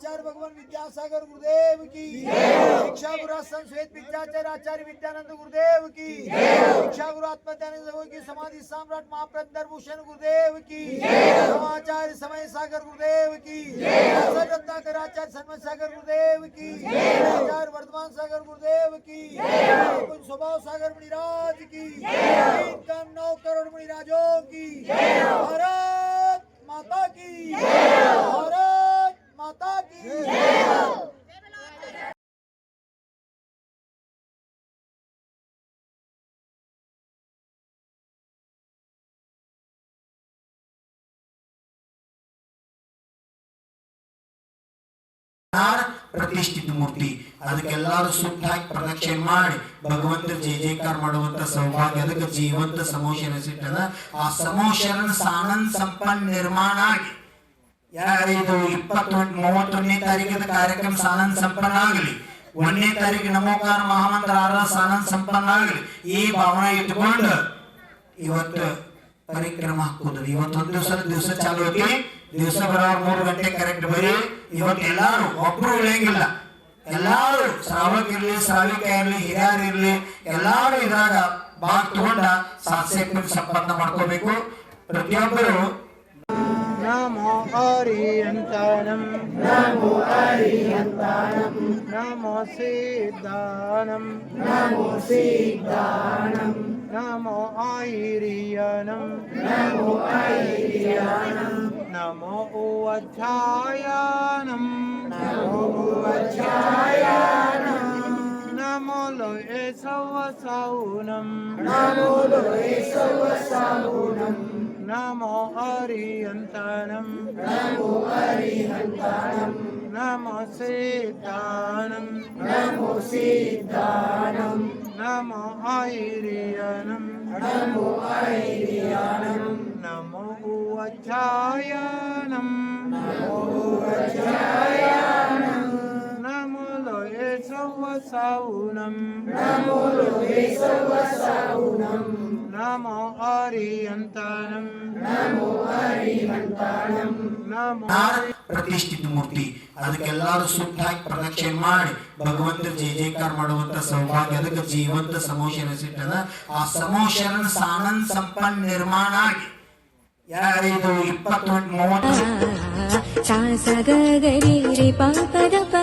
आचार्य भगवान विद्यासागर गुरुदेव की शिक्षा गुरु संस्वेद विद्याचार्य आचार्य विद्यानंद गुरुदेव की शिक्षा गुरु आत्मज्ञानी की समाधि सम्राट महाप्रज्ञ भूषण गुरुदेव की आचार्य समय सागर गुरुदेव की रत्नाकर आचार्य समय सागर गुरुदेव की आचार्य वर्धमान सागर गुरुदेव की स्वभाव सागर मुनिराज की 9 करोड़ मुनिराजों की भारत माता की भारत माता की ಪ್ರತಿಷ್ಠಿತ ಮೂರ್ತಿ ಅದಕ್ಕೆಲ್ಲರೂ ಸುತ್ತಾಗಿ ಪ್ರದಕ್ಷಿಣೆ ಮಾಡಿ ಭಗವಂತ ಜಯ ಜಯಕಾರ ಮಾಡುವಂತ ಸೌಭಾಗ್ಯ ಅದಕ್ಕೆ ಜೀವಂತ ಸಮೋಷಣ ಸಿಟ್ಟದ ಆ ಸಮೋಷಣ ಸಾನಂದ್ ಸಂಪನ್ನ ನಿರ್ಮಾಣ ಆಗಿ ಇದು 31ನೇ ತಾರೀಕಿನ ಕಾರ್ಯಕ್ರಮ ಸಾನಂದ್ ಸಂಪನ್ನ ಆಗಲಿ 1ನೇ ತಾರೀಕು ನಮೋಕಾರ ಮಹಾಮಂತ್ರ ಸಾನಂದ್ ಸಂಪನ್ನ ಆಗಲಿ ಈ ಭಾವನೆ ಇಟ್ಕೊಂಡು ಇವತ್ತು ಪರಿಕ್ರಮ ಹಾಕುದು ಇವತ್ತೊಂದು ದಿವಸ ಚಾಲು ಐತಿ ದಿವಸ ಬರೋರು 3 ಗಂಟೆ ಕರೆಕ್ಟ್ ಬರೀ ಇವತ್ತು ಎಲ್ಲಾರು ಒಬ್ರು ಉಳಿಯಂಗಿಲ್ಲ ಎಲ್ಲಾರು ಶ್ರಾವಕ ಇರ್ಲಿ ಶ್ರಾವಿಕ ಇರ್ಲಿ ಹಿರಿಯರ್ ಇರ್ಲಿ ಎಲ್ಲಾರು ಇದ್ರಾಗ ಭಾಗ ತಗೊಂಡ ಸಾತ್ಸೇಕ ಸಂಪನ್ನ ಮಾಡ್ಕೋಬೇಕು ಪ್ರತಿಯೊಬ್ಬರು नमो अरिहंतानं नमो अरिहंतानं नमो सिद्धानं नमो सिद्धानं नमो आयिरियानं नमो आयिरियानं नमो उवच्छायानं नमो उवच्छायानं नमो लोये सवसावनं नमो लोये सवसावनं नमो अरिहंतानं नमो अरिहंतानं नमो सिद्धानं नमो सिद्धानं नमो आयिरियानं नमो आयिरियानं नमो उवच्छायानं नमो उवच्छायानं नमो लोये सवसावनं नमो लोये सवसावनं नमो अरिहंतानं नमो अरिहंतानं नमो ಪ್ರತಿಷ್ಠಿತ ಮೂರ್ತಿ ಅದಕ್ಕೆಲ್ಲರೂ ಸುತ್ತಾಗಿ ಪ್ರದಕ್ಷಿಣೆ ಮಾಡಿ ಭಗವಂತ ಜಯ ಜಯಕಾರ ಮಾಡುವಂತ ಸೌಭಾಗ್ಯ ಅದಕ್ಕೆ ಜೀವಂತ ಸಮೋಷಣ ಸಿಟ್ಟದ ಆ ಸಮೋಷಣ ಸಾನಂದ್ ಸಂಪನ್ನ ನಿರ್ಮಾಣ ಆಗಿ ಇದು 30 सा सा ग ग रे रे प प द प